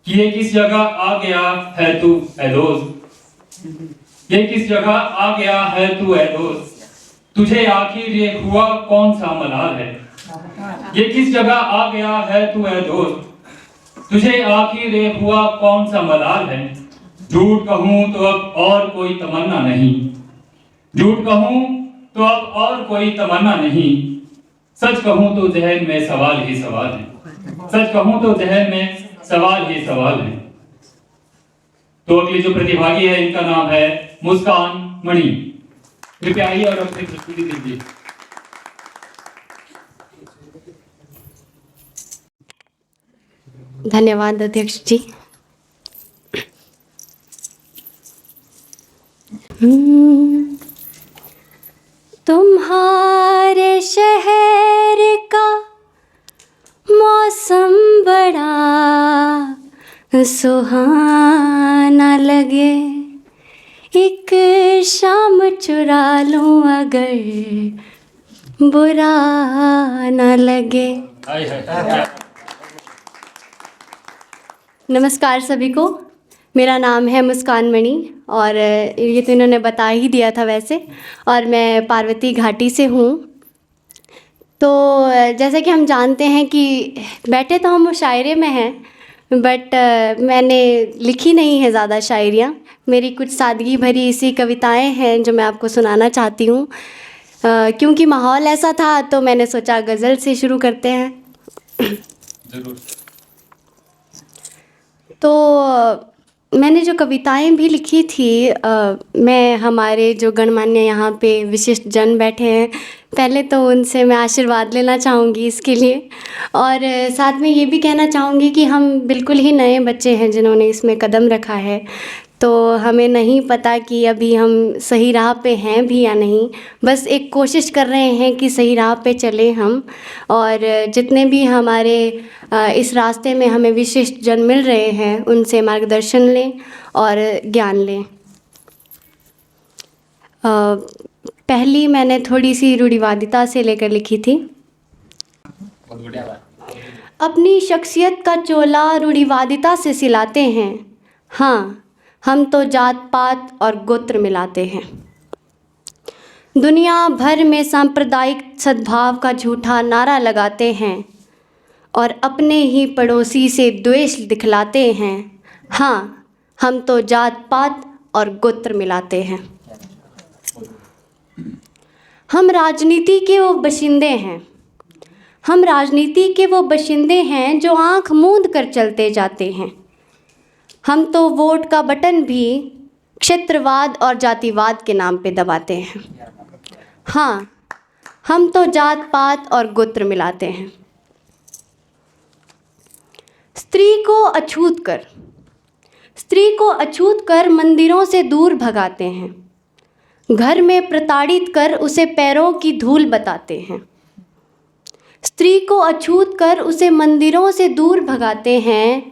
ये किस जगह आ गया है तू ऐ दोस्त, ये किस जगह आ गया है तू ऐ दोस्त, तुझे आखिर ये हुआ कौन सा मलाल है। ये किस जगह आ गया है तू ऐ दोस्त, तुझे आखिर ये हुआ कौन सा मलाल है। झूठ कहूं तो अब और कोई तमन्ना नहीं, झूठ कहूं तो अब और कोई तमन्ना नहीं, सच कहूं तो जहन में सवाल ही सवाल है, सच कहूं तो जहन में सवाल ही सवाल है। तो अगले जो प्रतिभागी है इनका नाम है मुस्कान मणि। कृपया आइए और अपनी प्रस्तुति दीजिए। धन्यवाद अध्यक्ष जी। तुम्हारे शहर का मौसम बड़ा सुहाना लगे, एक शाम चुरा लूं अगर बुरा ना लगे। नमस्कार सभी को, मेरा नाम है मुस्कान मणि और ये तो इन्होंने बता ही दिया था वैसे, और मैं पार्वती घाटी से हूँ। तो जैसे कि हम जानते हैं कि बैठे तो हम मुशायरे में हैं, बट मैंने लिखी नहीं है ज़्यादा शायरियाँ। मेरी कुछ सादगी भरी इसी कविताएं हैं जो मैं आपको सुनाना चाहती हूँ। क्योंकि माहौल ऐसा था तो मैंने सोचा गज़ल से शुरू करते हैं। जरूर। तो मैंने जो कविताएं भी लिखी थी, मैं हमारे जो गणमान्य यहाँ पे विशिष्ट जन बैठे हैं, पहले तो उनसे मैं आशीर्वाद लेना चाहूँगी इसके लिए, और साथ में ये भी कहना चाहूँगी कि हम बिल्कुल ही नए बच्चे हैं जिन्होंने इसमें कदम रखा है। तो हमें नहीं पता कि अभी हम सही राह पे हैं भी या नहीं, बस एक कोशिश कर रहे हैं कि सही राह पे चलें हम, और जितने भी हमारे इस रास्ते में हमें विशिष्ट जन मिल रहे हैं उनसे मार्गदर्शन लें और ज्ञान लें। पहली मैंने थोड़ी सी रूढ़िवादिता से लेकर लिखी थी। अपनी शख्सियत का चोला रूढ़िवादिता से सिलाते हैं, हाँ हम तो जात पात और गोत्र मिलाते हैं। दुनिया भर में सांप्रदायिक सद्भाव का झूठा नारा लगाते हैं और अपने ही पड़ोसी से द्वेष दिखलाते हैं, हाँ हम तो जात पात और गोत्र मिलाते हैं। हम राजनीति के वो बशिंदे हैं, हम राजनीति के वो बशिंदे हैं जो आंख मूंद कर चलते जाते हैं। हम तो वोट का बटन भी क्षेत्रवाद और जातिवाद के नाम पे दबाते हैं, हाँ हम तो जात पात और गोत्र मिलाते हैं। स्त्री को अछूत कर मंदिरों से दूर भगाते हैं, घर में प्रताड़ित कर उसे पैरों की धूल बताते हैं। स्त्री को अछूत कर उसे मंदिरों से दूर भगाते हैं,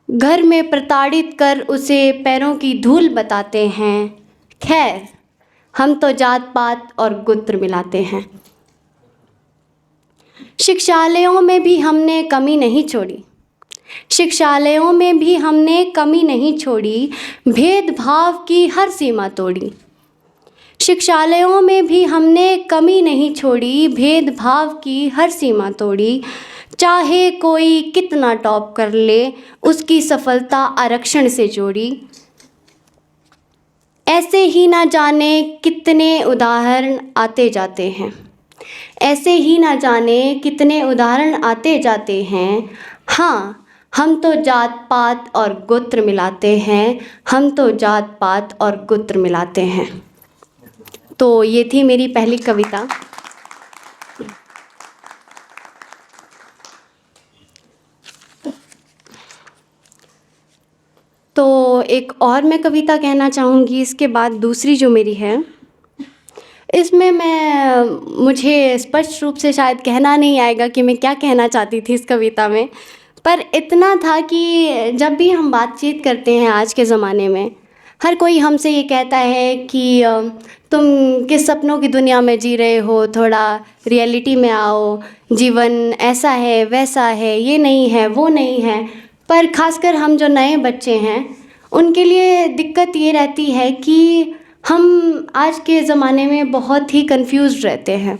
घर में प्रताड़ित कर उसे पैरों की धूल बताते हैं। खैर हम तो जात पात और गोत्र मिलाते हैं। शिक्षालयों में भी हमने कमी नहीं छोड़ी, शिक्षालयों में भी हमने कमी नहीं छोड़ी, भेदभाव की हर सीमा तोड़ी। शिक्षालयों में भी हमने कमी नहीं छोड़ी, भेदभाव की हर सीमा तोड़ी। चाहे कोई कितना टॉप कर ले, उसकी सफलता आरक्षण से जोड़ी। ऐसे ही ना जाने कितने उदाहरण आते जाते हैं, ऐसे ही ना जाने कितने उदाहरण आते जाते हैं। हाँ हम तो जात पात और गोत्र मिलाते हैं, हम तो जात पात और गोत्र मिलाते हैं। तो ये थी मेरी पहली कविता। तो एक और मैं कविता कहना चाहूँगी इसके बाद। दूसरी जो मेरी है, इसमें मुझे स्पष्ट रूप से शायद कहना नहीं आएगा कि मैं क्या कहना चाहती थी इस कविता में, पर इतना था कि जब भी हम बातचीत करते हैं आज के ज़माने में, हर कोई हमसे ये कहता है कि तुम किस सपनों की दुनिया में जी रहे हो, थोड़ा रियलिटी में आओ, जीवन ऐसा है वैसा है, ये नहीं है वो नहीं है। पर खासकर हम जो नए बच्चे हैं उनके लिए दिक्कत ये रहती है कि हम आज के ज़माने में बहुत ही कंफ्यूज रहते हैं,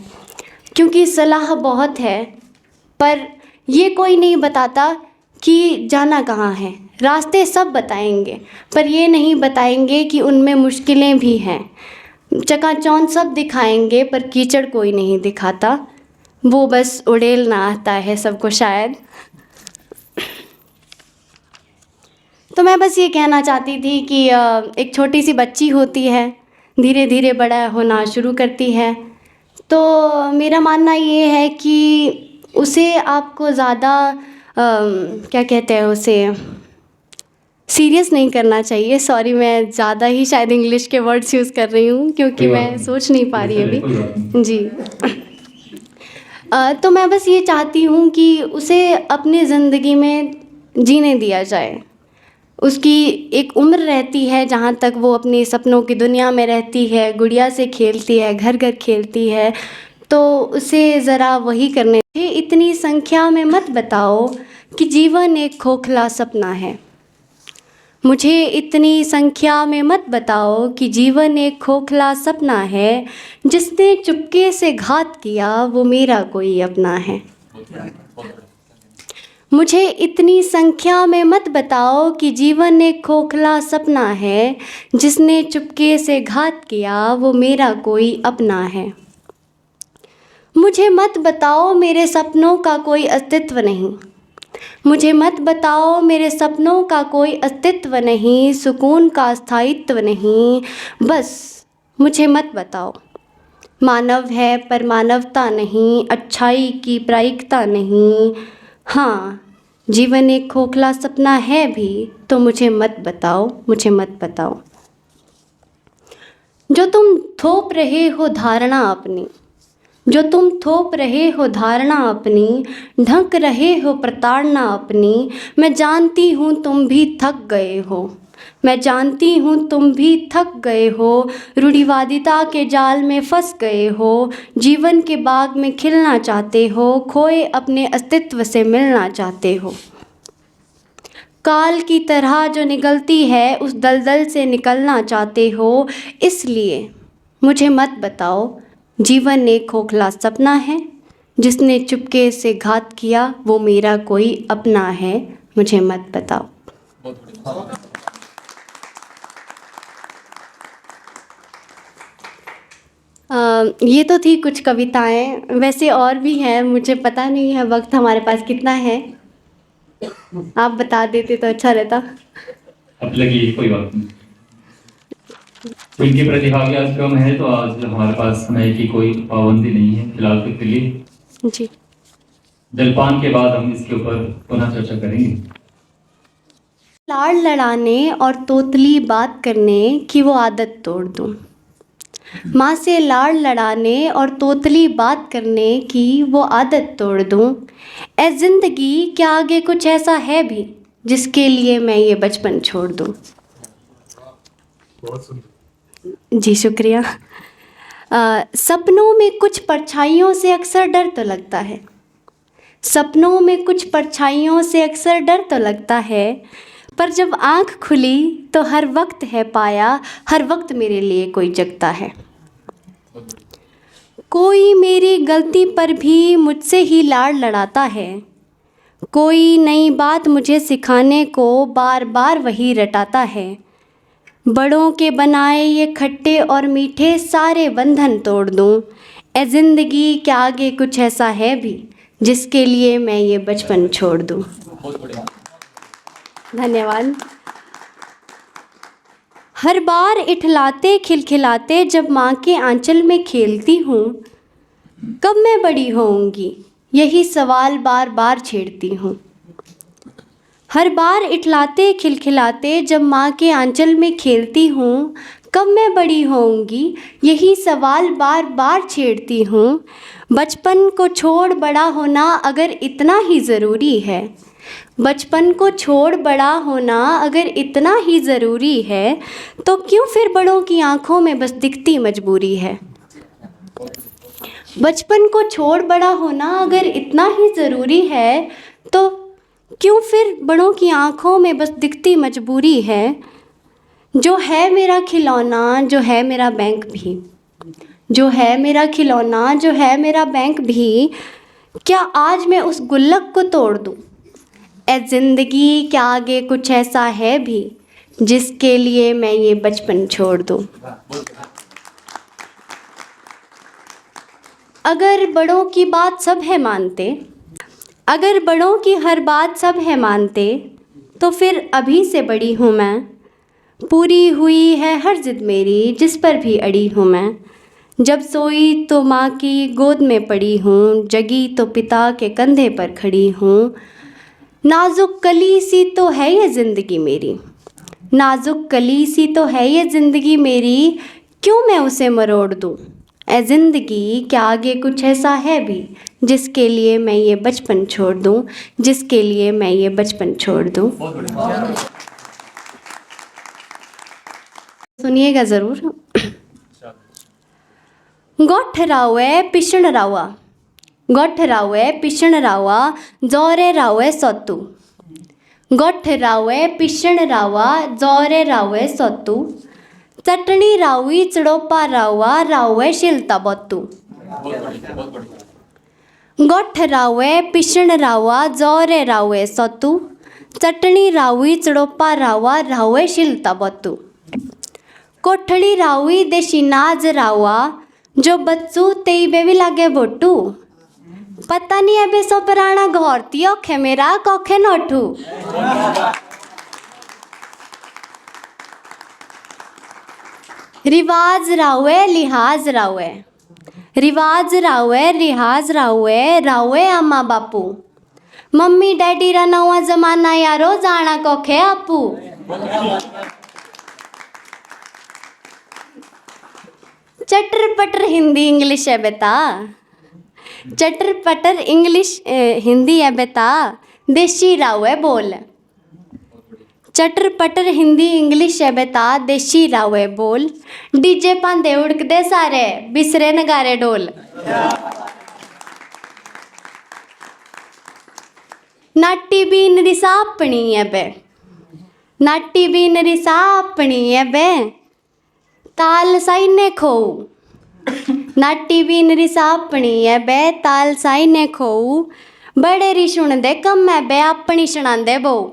क्योंकि सलाह बहुत है पर ये कोई नहीं बताता कि जाना कहाँ है। रास्ते सब बताएंगे पर ये नहीं बताएंगे कि उनमें मुश्किलें भी हैं। चकाचौंध सब दिखाएंगे पर कीचड़ कोई नहीं दिखाता, वो बस उड़ेलना आता है सबको शायद। तो मैं बस ये कहना चाहती थी कि एक छोटी सी बच्ची होती है, धीरे धीरे बड़ा होना शुरू करती है, तो मेरा मानना ये है कि उसे आपको ज़्यादा क्या कहते हैं, उसे सीरियस नहीं करना चाहिए। सॉरी, मैं ज़्यादा ही शायद इंग्लिश के वर्ड्स यूज़ कर रही हूँ क्योंकि मैं सोच नहीं पा रही अभी जी। तो मैं बस ये चाहती हूँ कि उसे अपनी ज़िंदगी में जीने दिया जाए। उसकी एक उम्र रहती है जहाँ तक वो अपने सपनों की दुनिया में रहती है, गुड़िया से खेलती है, घर घर खेलती है, तो उसे ज़रा वही करने। इतनी संख्या में मत बताओ कि जीवन एक खोखला सपना है। मुझे इतनी संख्या में मत बताओ कि जीवन एक खोखला सपना है। जिसने चुपके से घात किया वो मेरा कोई अपना है। मुझे इतनी संख्या में मत बताओ कि जीवन एक खोखला सपना है। जिसने चुपके से घात किया वो मेरा कोई अपना है। मुझे मत बताओ मेरे सपनों का कोई अस्तित्व नहीं। मुझे मत बताओ मेरे सपनों का कोई अस्तित्व नहीं, सुकून का स्थायित्व नहीं। बस मुझे मत बताओ मानव है पर मानवता नहीं, अच्छाई की प्रायिकता नहीं। हाँ, जीवन एक खोखला सपना है भी, तो मुझे मत बताओ, मुझे मत बताओ। जो तुम थोप रहे हो धारणा अपनी, जो तुम थोप रहे हो धारणा अपनी, ढंक रहे हो प्रताड़ना अपनी। मैं जानती हूँ तुम भी थक गए हो, मैं जानती हूँ तुम भी थक गए हो। रूढ़िवादिता के जाल में फंस गए हो, जीवन के बाग में खिलना चाहते हो, खोए अपने अस्तित्व से मिलना चाहते हो। काल की तरह जो निकलती है उस दलदल से निकलना चाहते हो। इसलिए मुझे मत बताओ जीवन एक खोखला सपना है। जिसने चुपके से घात किया वो मेरा कोई अपना है। मुझे मत बताओ। ये तो थी कुछ कविताएं, वैसे और भी हैं, मुझे पता नहीं है वक्त हमारे पास कितना है। आप बता देते तो अच्छा रहता। अब लगी कोई बात नहीं। तो इनकी प्रतिभागी आज कम है तो आज हमारे पास समय की कोई पाबंदी नहीं है फिलहाल के लिए जी। जलपान के बाद हम इसके ऊपर पुनः चर्चा करेंगे। लाड़ लड़ाने और तोतली बात करने की वो आदत तोड़ दूं। माँ से लाड़ लड़ाने और तोतली बात करने की वो आदत तोड़ दूं। ए ज़िंदगी क्या आगे कुछ ऐसा है भी जिसके लिए मैं ये बचपन छोड़ दूं। जी शुक्रिया। सपनों में कुछ परछाइयों से अक्सर डर तो लगता है। सपनों में कुछ परछाइयों से अक्सर डर तो लगता है, पर जब आँख खुली तो हर वक्त है पाया, हर वक्त मेरे लिए कोई जगता है। कोई मेरी गलती पर भी मुझसे ही लाड़ लड़ाता है। कोई नई बात मुझे सिखाने को बार बार वही रटाता है। बड़ों के बनाए ये खट्टे और मीठे सारे बंधन तोड़ दूं। ए ज़िंदगी क्या आगे कुछ ऐसा है भी जिसके लिए मैं ये बचपन छोड़ दूं। धन्यवाद। हर बार इठलाते खिलखिलाते जब माँ के आंचल में खेलती हूँ, कब मैं बड़ी होऊंगी यही सवाल बार बार छेड़ती हूँ। हर बार इठलाते खिलखिलाते जब माँ के आंचल में खेलती हूँ, कब मैं बड़ी होऊंगी यही सवाल बार बार छेड़ती हूँ। बचपन को छोड़ बड़ा होना अगर इतना ही ज़रूरी है, बचपन को छोड़ बड़ा होना अगर इतना ही ज़रूरी है, तो क्यों फिर बड़ों की आँखों में बस दिखती मजबूरी है। बचपन को छोड़ बड़ा होना अगर इतना ही ज़रूरी है, तो क्यों फिर बड़ों की आंखों में बस दिखती मजबूरी है। जो है मेरा खिलौना, जो है मेरा बैंक भी, जो है मेरा खिलौना, जो है मेरा बैंक भी, क्या आज मैं उस गुल्लक को तोड़ दूं? ए ज़िंदगी क्या आगे कुछ ऐसा है भी जिसके लिए मैं ये बचपन छोड़ दूं? अगर बड़ों की बात सब है मानते, अगर बड़ों की हर बात सब है मानते, तो फिर अभी से बड़ी हूँ मैं। पूरी हुई है हर जिद मेरी, जिस पर भी अड़ी हूँ मैं। जब सोई तो माँ की गोद में पड़ी हूँ, जगी तो पिता के कंधे पर खड़ी हूँ। नाजुक कली सी तो है ये ज़िंदगी मेरी, नाजुक कली सी तो है ये ज़िंदगी मेरी, क्यों मैं उसे मरोड़ दूँ? ए ज़िंदगी क्या आगे कुछ ऐसा है भी जिसके लिए मैं ये बचपन छोड़ दूँ, जिसके लिए मैं ये बचपन छोड़ दूँ? सुनिएगा ज़रूर। गोठ रावे पिशण रावा, गोठ रावे पिशण रावा, जोरे रावे सत्तू। गोठ रावे पिशण रावा, जोरे रावे सत्तू। चटणी रावी चड़ोपा रावा, रावे शिलता बत्तू। गोठ रावे पिशण रावा, जोरे रावे सत्तू। चटणी रावी चड़ोपा रावा, रावे शिलता बत्तू। कोठड़ी रावी देशी नाज रावा, जो बच्चू तेई बेबी लागे बोटू। पता नहीं अबे सो पराना घोरती औखे मेरा कौखे नोठू। रिवाज रावे लिहाज रावे, रिवाज रावे लिहाज रावे, रावे अम्मा बापू। मम्मी डैडी रा नवा जमाना यारो जाना कौखे आपू। चटर पटर हिंदी इंग्लिश है बेटा, चटर पटर इंग्लिश हिंदी है बेटा, देशी रावे बोल। चटर पटर हिंदी इंग्लिश है बेटा, देशी रावे बोल। डीजे पांदे उड़कदे सारे, बिसरे नगारे डोल। नाटी बीन रिसा अपनी है बे, नाटी बीन रिसा अपनी है बे, ताल साइने खोऊ। नाटी बीन रिसा अपनी है बे, ताल साइने खोऊ। बड़े री सुन दे कम है बे, अपनी सुनांदे बहु।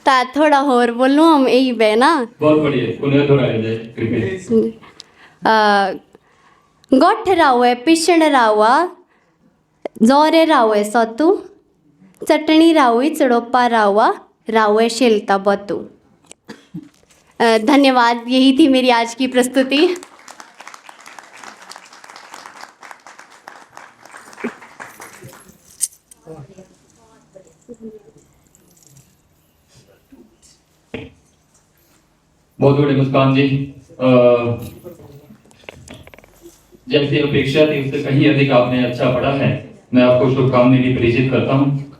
ता थोड़ा और बोलूँ हम यही बे ना। बहुत बढ़िया, पुनः दोहराया जाए कृपया। गोठ रावे पिशण रावा, जोरे रावे सत्तू। चटणी रावी चड़ोपा रावा, रावे शिलता बत्तू। धन्यवाद, यही थी मेरी आज की प्रस्तुति। बहुत बड़े मुस्कान जी, जैसी अपेक्षा थी उससे कहीं अधिक आपने अच्छा पढ़ा है। मैं आपको शुभकामनाएं भी प्रेषित करता हूँ।